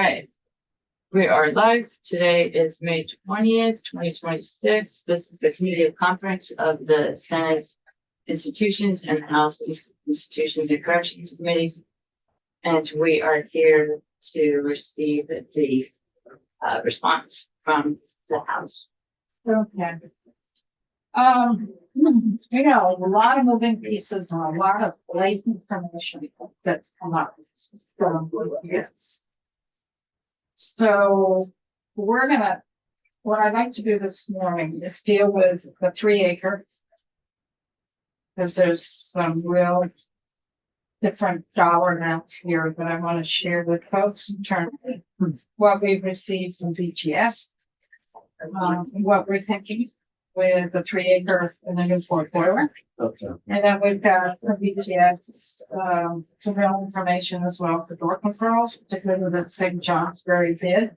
right. We are live. Today is May 20th, 2026. This is the committee of conference of the Senate Institutions and House Institutions and Corrections Committee. And we are here to receive the response from the House. Okay. You know, a lot of moving pieces and a lot of blatant information that's come up. Yes. So what I'd like to do this morning is deal with the 3 acre. Because there's some real different dollar amounts here that I want to share with folks in terms of what we've received from BGS, what we're thinking with the 3 acre in the Newport boiler. Okay. And then we've got from BGS some real information as well for door controls, particularly the St. John's very bid.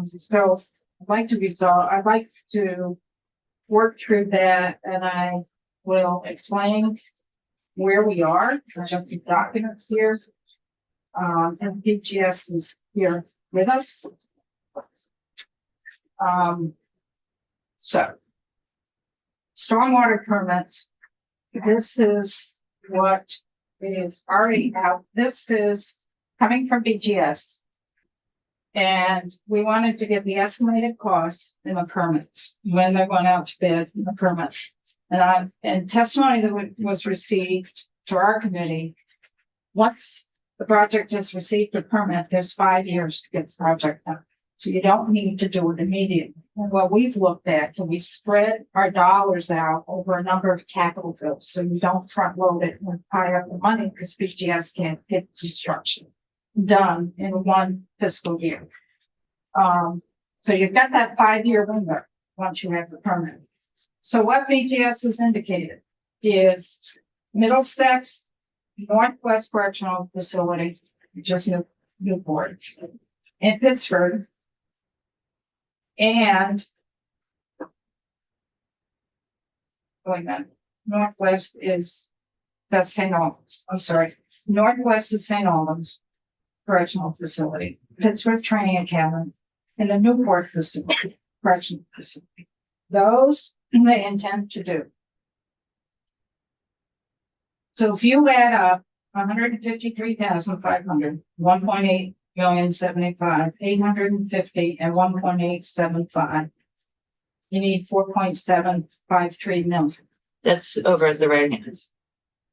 So I'd like to work through that, and I will explain where we are. I have some documents here. And BGS is here with us. So, stormwater permits, this is what is already out. This is coming from BGS. And we wanted to get the estimated costs in the permits when they went out to bid in the permits. And testimony that was received to our committee, once the project has received a permit, there's 5 years to get the project done. So you don't need to do it immediately. And what we've looked at, can we spread our dollars out over a number of capital bills so you don't front load it and pile up the money because BGS can't get construction done in one fiscal year. So you've got that 5-year window once you have the permit. So what BGS has indicated is Middlesex, Northwest Correctional Facility, just Newport, in Pittsburgh, and Northwest is that's St. Albans. I'm sorry. Northwest is St. Albans Correctional Facility, Pittsburgh Training Academy, and the Newport Facility, Correctional Facility. Those they intend to do. So if you add up 153,500, 1.8 million 75, 850, and 1.875. You need 4.753 million. That's over at the right hands.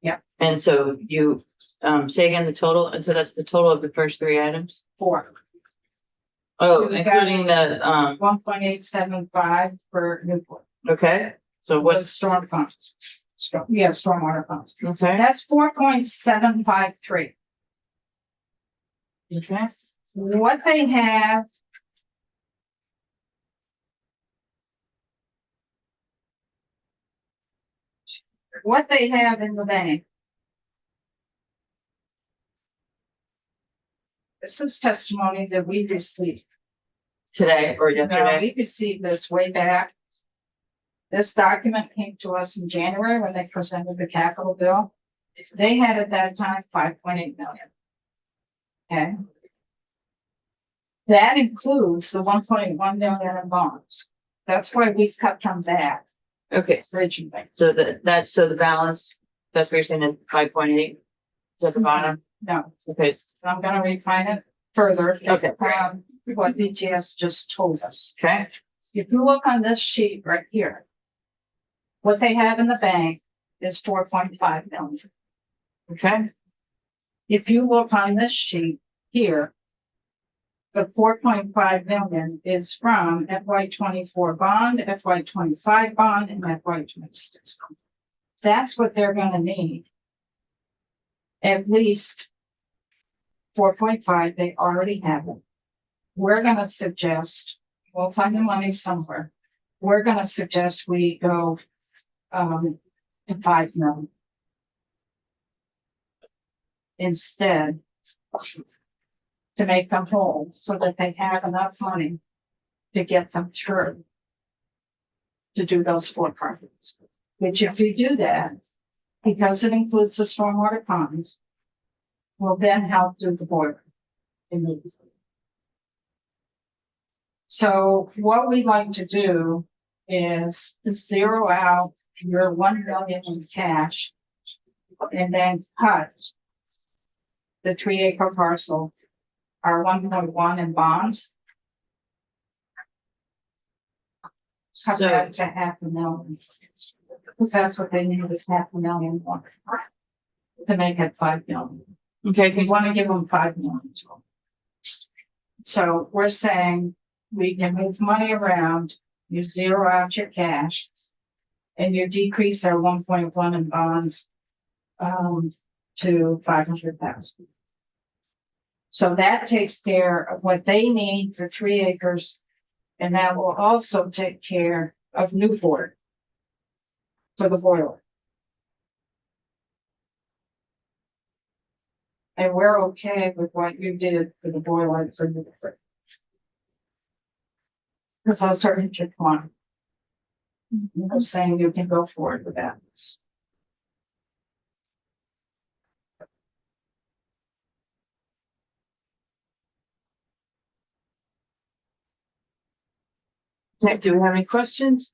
Yeah. And so you say again the total, and so that's the total of the first 3 items? 4. Oh, including the 1.875 for Newport. Okay. So what's storm funds? Stormwater funds. Okay. That's 4.753. Okay. What they have in the bank. This is testimony that we received Today or No, yesterday? we received this way back. This document came to us in January when they presented the capital bill. They had at that time 5.8 million. Okay. That includes the 1.1 million in bonds. That's why we've cut them back. Okay. Originally. So the balance, that's where you're saying is 5.8? Is at the bottom? No. Okay. I'm gonna refine it further. Okay. What BGS just told us. Okay. If you look on this sheet right here, what they have in the bank is 4.5 million. Okay. If you look on this sheet here, the 4.5 million is from FY24 bond, FY25 bond, and FY26. That's what they're gonna need. At least 4.5, they already have it. We're gonna suggest, we'll find the money somewhere. We're gonna suggest we go to 5 million. Instead, to make them whole so that they have enough money to get them through to do those 4 projects. Which if we do that, because it includes the stormwater ponds, will then help do the boiler. So what we like to do is zero out your 1 million in cash and then cut the 3 acre parcel, our 1.1 in bonds. Cut So- that to 500,000. Because that's what they need is 500,000 more to make it 5 million. Okay, We want to give them 5 million. So we're saying we can move money around, you zero out your cash. And you decrease our 1.1 in bonds to 500,000. So that takes care of what they need for 3 acres. And that will also take care of Newport for the boiler. And we're okay with what you did for the boiler for Newport. Because those are intertwined. I'm saying you can go forward with that. okay, do we have any questions?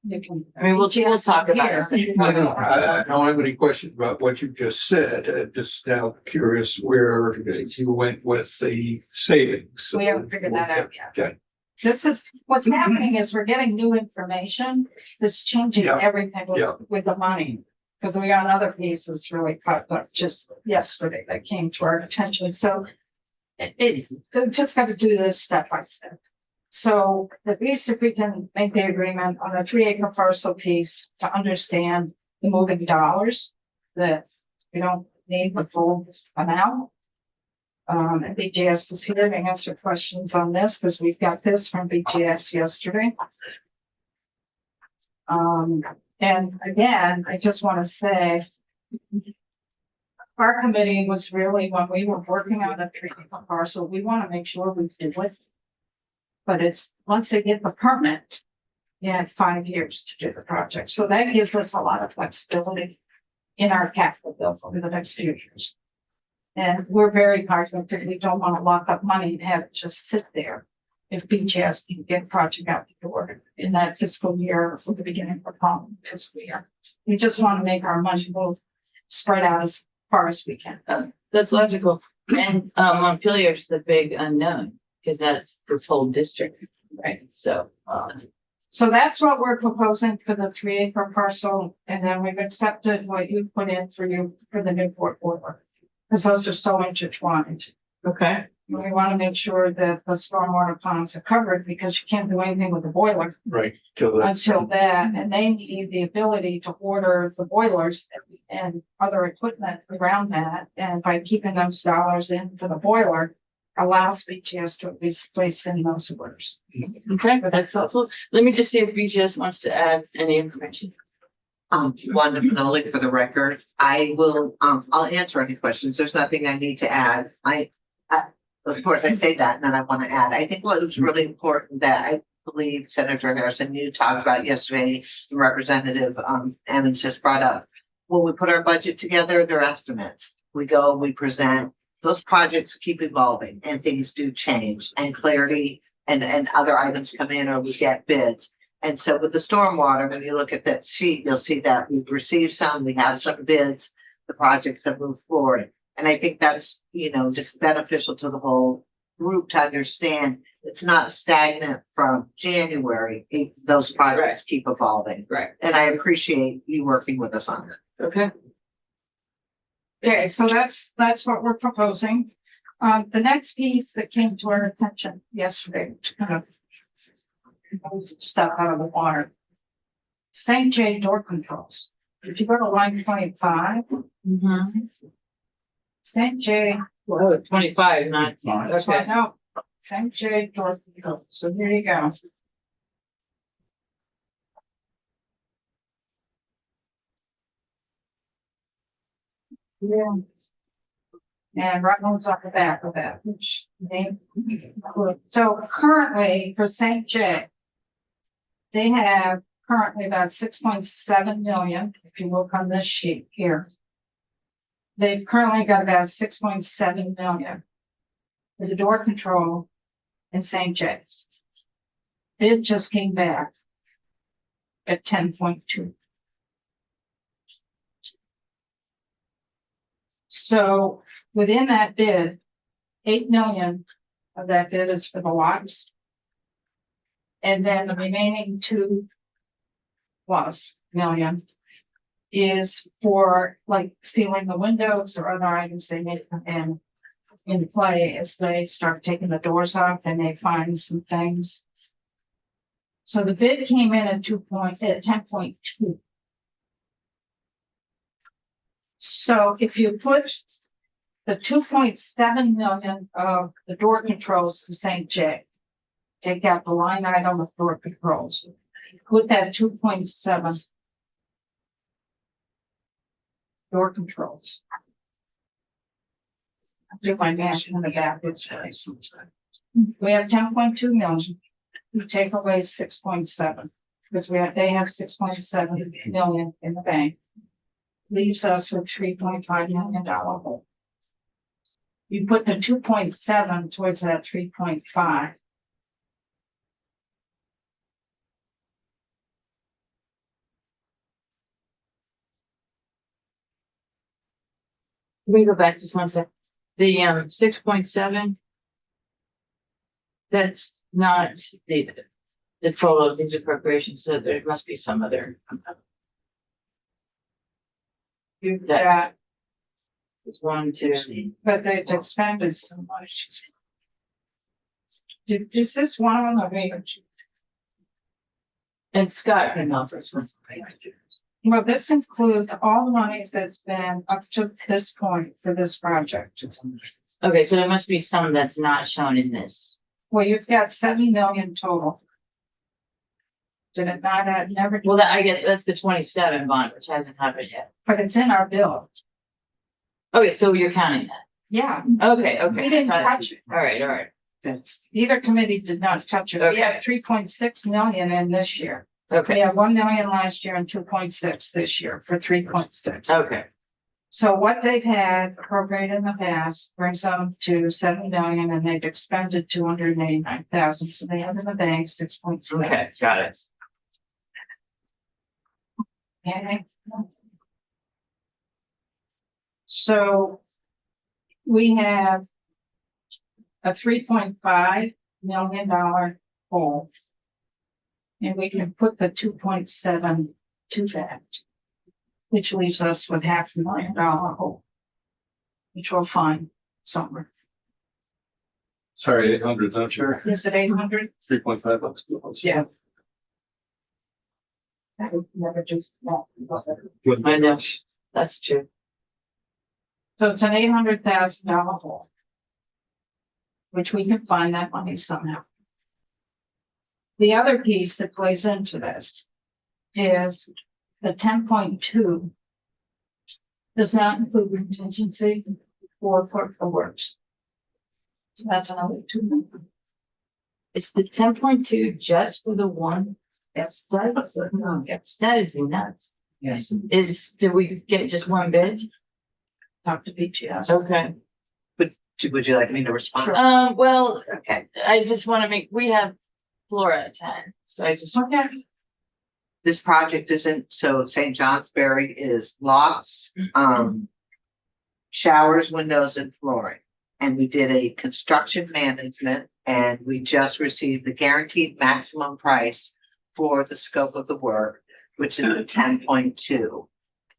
You can. I mean, we'll talk about it. I don't have any questions about what you just said. Just now curious where you went with the savings. We haven't figured that out yet. Okay. This is, what's happening is we're getting new information that's changing Yeah. everything with the money. Because we got other pieces really popped up just yesterday that came to our attention, so it's just got to do this step by step. So at least if we can make the agreement on a 3 acre parcel piece to understand the moving dollars, that we don't need the full amount. And BGS is here to answer questions on this because we've got this from BGS yesterday. And again, I just want to say, our committee was really, when we were working on the 3 acre parcel, we want to make sure we do it. But it's, once they get the permit, you have 5 years to do the project. So that gives us a lot of flexibility in our capital bill over the next few years. And we're very confident that we don't want to lock up money and have it just sit there. If BGS can get project out the door in that fiscal year or the beginning of the following fiscal year. We just want to make our money both spread out as far as we can. That's logical. And Montpelier's the big unknown, because that's this whole district, right? So So that's what we're proposing for the 3 acre parcel, and then we've accepted what you put in for the Newport boiler. Because those are so intertwined. okay. We want to make sure that the stormwater ponds are covered because you can't do anything with the boiler Right. Till until that, and they need the ability to order the boilers and other equipment around that. And by keeping those dollars in for the boiler, allows BGS to at least place in those orders. Okay, that's helpful. Let me just see if BGS wants to add any information. One and only for the record, I will, I'll answer any questions. There's nothing I need to add. Of course, I say that and then I want to add, I think what was really important that I believe Senator Harrison, you talked about yesterday, Representative, Emmons just brought up. When we put our budget together, they're estimates. We go, we present, those projects keep evolving and things do change and clarity and other items come in or we get bids. And so with the stormwater, when you look at that sheet, you'll see that we've received some, we have some bids, the projects have moved forward. And I think that's, just beneficial to the whole group to understand it's not stagnant from January. Those projects keep evolving. Right. And I appreciate you working with us on it. Okay. Okay, so that's what we're proposing. The next piece that came to our attention yesterday, which kind of blows stuff out of the water. St. J door controls. If you go to line 25, St. J. Whoa, 25, not, That's right okay. now. St. J door control. So here you go. Yeah. And right one's off the back of that, which they, so currently for St. J. They have currently about 6.7 million, if you look on this sheet here. They've currently got about 6.7 million for the door control in St. J. Bid just came back at 10.2. So within that bid, 8 million of that bid is for the locks. And then the remaining 2+ million is for like stealing the windows or other items they may come in play as they start taking the doors off and they find some things. So the bid came in at 10.2. So if you put the 2.7 million of the door controls to St. J, take out the line item of door controls, put that 2.7 door controls. Do my math in the backwards way. We have 10.2 million. We take away 6.7 because they have 6.7 million in the bank. Leaves us with $3.5 million hole. You put the 2.7 towards that 3.5. Can we go back just one second? The 6.7. That's not the total of these appropriations, so there must be some other. You've That- got, It's 1, 2. but they've expended so much. Is this one of them or maybe? And Scott can also. Well, this includes all the monies that's been up to this point for this project. Okay, so there must be some that's not shown in this. Well, you've got 7 million total. Did it not add, never, Well, that I get, that's the 27 bond, which hasn't happened yet. but it's in our bill. Okay, so you're counting Yeah, that. Okay, okay. we didn't All touch it. right. Either committee did not touch it. We Okay. have 3.6 million in this year. We Okay, have 1 million last year and 2.6 this year for 3.6. okay. So what they've had appropriated in the past brings them to 7 million and they've expended 289,000. So they have in the bank 6.7. Okay, got it. Okay. So we have a $3.5 million hole. And we can put the 2.7 to that, which leaves us with $500,000 hole, which we'll find somewhere. Sorry, 800, don't you? Is it 800? 3.5 bucks. Yeah. That would never just. I know, that's true. So it's an $800,000 hole. Which we can find that money somehow. The other piece that plays into this is the 10.2 does not include contingency or clerk of works. So that's another 2 million. Is the 10.2 just for the one? Yes. No, Yes. that is nuts. Yes. Did we get just one bid? Talk to BGS. Okay. Would you like me to respond? Well, Okay, I just want to we have Flora at 10, so I just. Okay. this project isn't, so St. Johnsbury is locks, showers, windows and flooring. And we did a construction management and we just received the guaranteed maximum price for the scope of the work, which is the 10.2.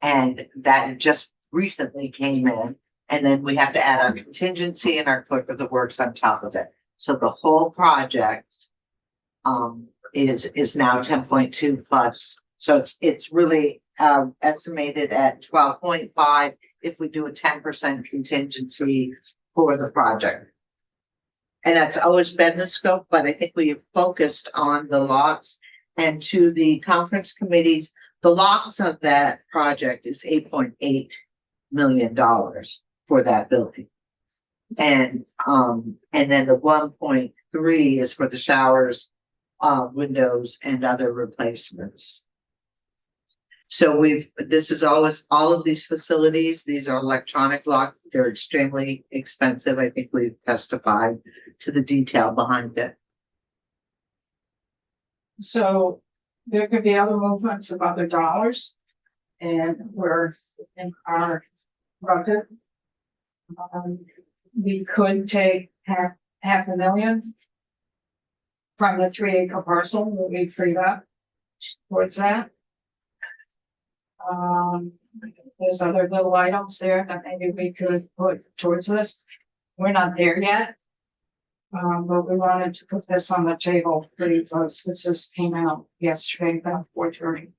And that just recently came in. And then we have to add our contingency and our clerk of the works on top of it. So the whole project is now 10.2 plus. So it's really estimated at 12.5 if we do a 10% contingency for the project. And that's always been the scope, but I think we have focused on the locks. And to the conference committees, the locks of that project is $8.8 million for that building. And then the 1.3 is for the showers, windows and other replacements. So this is always, all of these facilities, these are electronic locks, they're extremely expensive. I think we've testified to the detail behind it. So there could be other movements of other dollars. And we're in our budget. We could take half a million from the 3-acre parcel that we freed up towards that. There's other little items there that maybe we could put towards this. We're not there yet. But we wanted to put this on the table pretty close, because this came out yesterday about 4:30.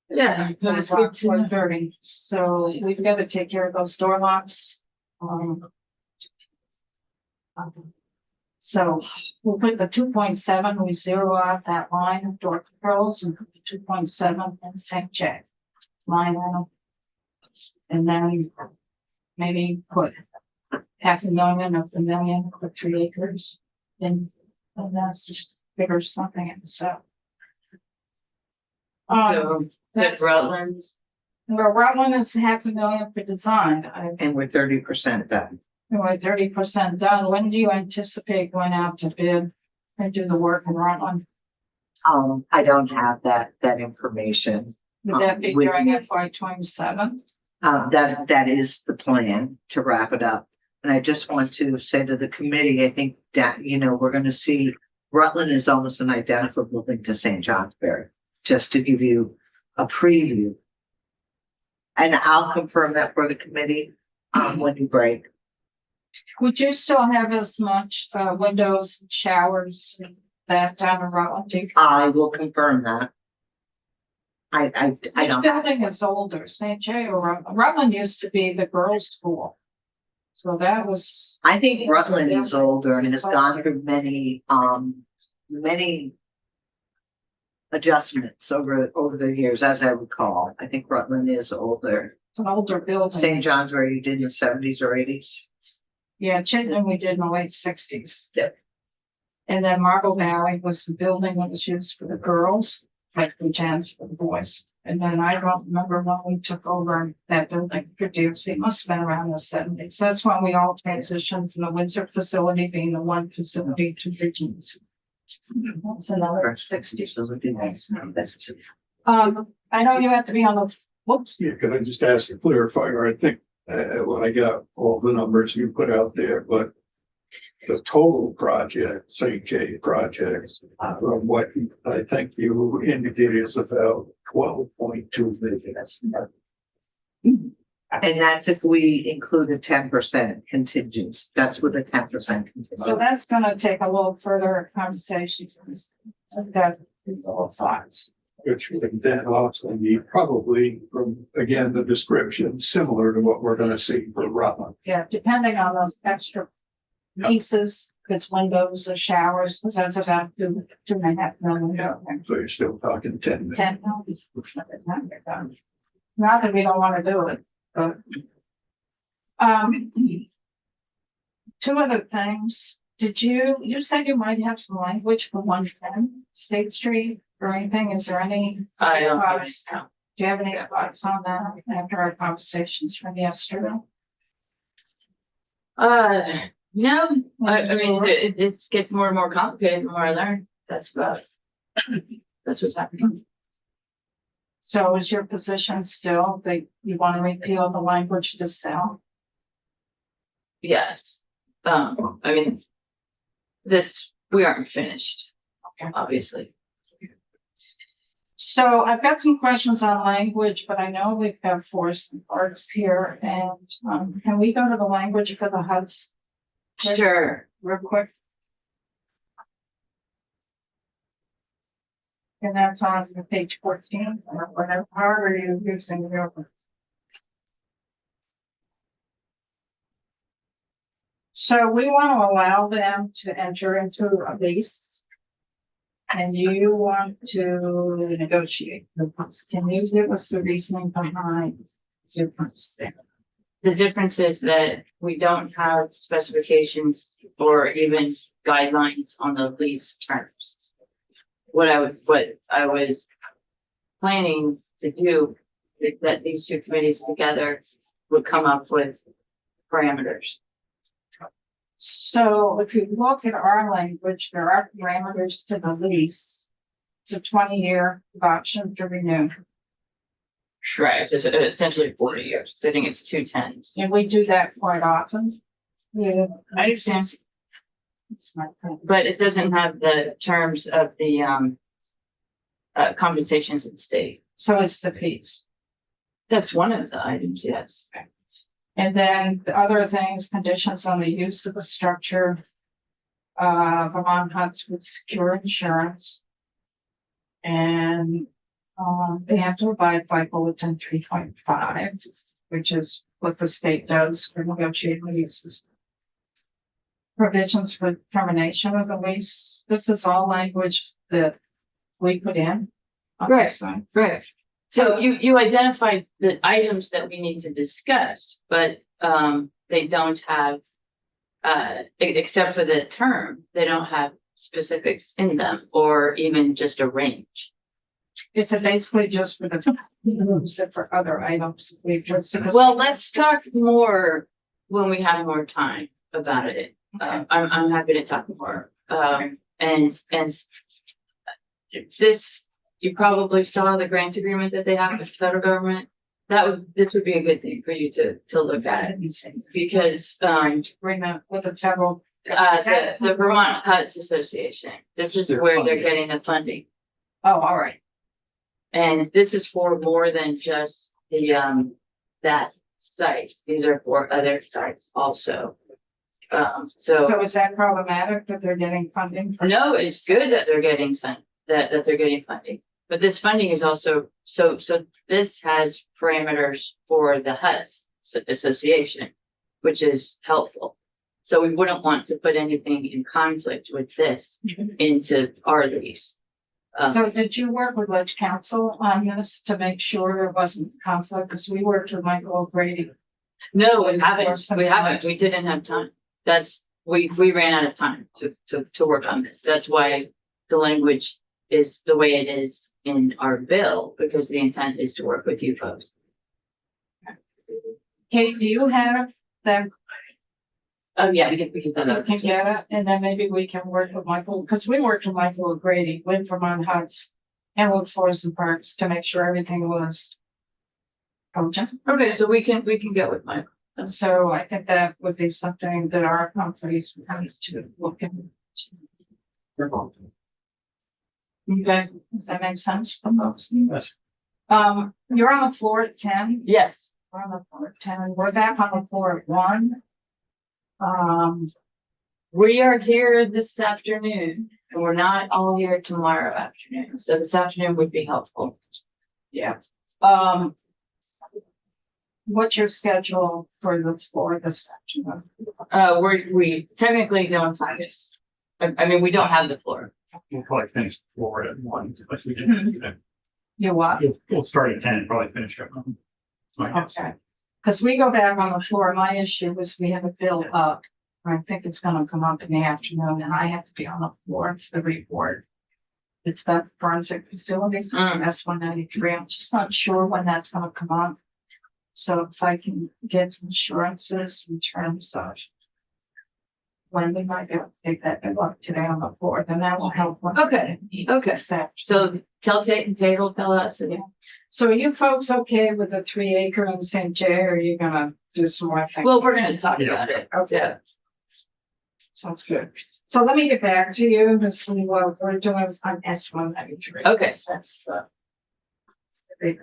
Yeah, that's good to know. 4:30, so we've got to take care of those door locks. So we'll put the 2.7, we zero out that line of door controls and put the 2.7 in St. J line item. And then maybe put $500,000 of the million for 3 acres. And that's just figure something in, so. So, That's- that's Rutland's. Well, Rutland is $500,000 for design. And we're 30% done. We're 30% done. When do you anticipate going out to bid and do the work in Rutland? I don't have that information. Would that be We- during FY27? That is the plan to wrap it up. And I just want to say to the committee, I think that, we're gonna see Rutland is almost an identical building to St. Johnsbury, just to give you a preview. And I'll confirm that for the committee, when you break. Would you still have as much windows, showers, that down in Rutland? I will confirm that. I Which don't. building is older, St. J or Rutland? Rutland used to be the girls' school. So that was, I think Rutland is older and has gone through many adjustments over the years, as I recall. I think Rutland is older. an older building. St. John's where you did in the 70s or 80s. Yeah, Chittenden we did in the late 60s. Yep. And then Marble Valley was the building that was used for the girls, like the gents for the boys. And then I don't remember when we took over that building for DOC. It must have been around the 70s. That's when we all transitioned from the Windsor facility being the one facility to Regions. That was in the late 60s. I know you have to be on the, whoops. Yeah, can I just ask a clarifier? I think, well, I got all the numbers you put out there, but the total project, St. J projects, from what I think you indicated is about 12.2 million. And that's if we include a 10% contingents. That's with a 10% contingent. So that's gonna take a little further conversations. Because I've got little thoughts. Which would then also be probably from, again, the description, similar to what we're gonna see for Rutland. Yeah, depending on those extra pieces, if it's windows or showers, because that's about $2.5 million. Yeah. So you're still talking 10 million. 10 million. Not that we don't want to do it, but. Two other things. You said you might have some language for 110 State Street or anything? Is there any? I don't have thoughts? Do you have any thoughts on that after our conversations from yesterday? No, I mean, it gets more and more complicated the more I learn. That's what's happening. So is your position still that you want to repeal the language to sell? Yes. I mean, we aren't finished, obviously. So I've got some questions on language, but I know we've got Forest and Parks here, and can we go to the language for the HUDs Sure. real quick? And that's on page 14 or whatever, however you're using your. So we want to allow them to enter into a lease. And you want to negotiate. Can you give us the reasoning behind the difference there? The difference is that we don't have specifications or even guidelines on the lease terms. What I was planning to do, that these two committees together would come up with parameters. So if you look at our language, there are parameters to the lease. It's a 20-year option to renew. Right, it's essentially 40 years. I think it's 2 10s. And we do that quite often. Yeah. I understand. It's my thing. But it doesn't have the terms of the compensations of the state. So it's the piece. That's one of the items, yes. And then the other things, conditions on the use of the structure. Vermont Huts would secure insurance. And they have to abide by bulletin 3.5, which is what the state does for negotiating leases. Provisions for termination of the lease. This is all language that we put in. Right. So Right. So you identified the items that we need to discuss, but they don't have, except for the term, they don't have specifics in them or even just a range. Is it basically just for the, except for other items? We've just. Well, let's talk more when we have more time about it. I'm happy to talk more. And this, you probably saw the grant agreement that they have with the federal government. This would be a good thing for you to look at because, Agreement with the federal. the Vermont Huts Association, this is where they're getting the funding. Oh, all right. And this is for more than just the, that site. These are for other sites also. So is that problematic that they're getting funding? No, it's good that they're getting that they're getting funding. But this funding is also, so this has parameters for the Huts Association, which is helpful. So we wouldn't want to put anything in conflict with this into our lease. So did you work with Ledge Council on this to make sure there wasn't conflict? Because we worked with Michael O'Grady. No, we haven't. We didn't have time. We ran out of time to work on this. That's why the language is the way it is in our bill, because the intent is to work with you folks. Kate, do you have them? Oh, yeah, we can You can get it, and then maybe we can work with Michael, because we worked with Michael O'Grady with Vermont Huts and with Forest and Parks to make sure everything was. Okay, so we can get with Mike. And so I think that would be something that our companies would have to look into. Okay, Does that make sense? to folks? Yes. You're on the floor at 10. yes. We're on the floor at 10. We're back on the floor at 1. We are here this afternoon and we're not all here tomorrow afternoon. So this afternoon would be helpful. Yeah. What's your schedule for the floor this afternoon? We technically don't have this. I mean, we don't have the floor. We'll probably finish forward at 1, like we did today. You what? We'll start at 10 and probably finish at 1. My guess. Okay. Because we go back on the floor. My issue was we have a bill up. I think it's gonna come up in the afternoon and I have to be on the floor for the report. It's about the forensic facilities, S-193. I'm just not sure when that's gonna come up. So if I can get some assurances in terms of when we might be able to take that bill up today on the floor, then that will help. Okay. So tell Tate and Tate will tell us. And So are you folks okay with the 3 acre in St. J, or are you gonna do some more things? well, we're gonna talk Yeah. about it. Okay. Sounds good. So let me get back to you to see what we're doing on S-193. Okay. That's the big.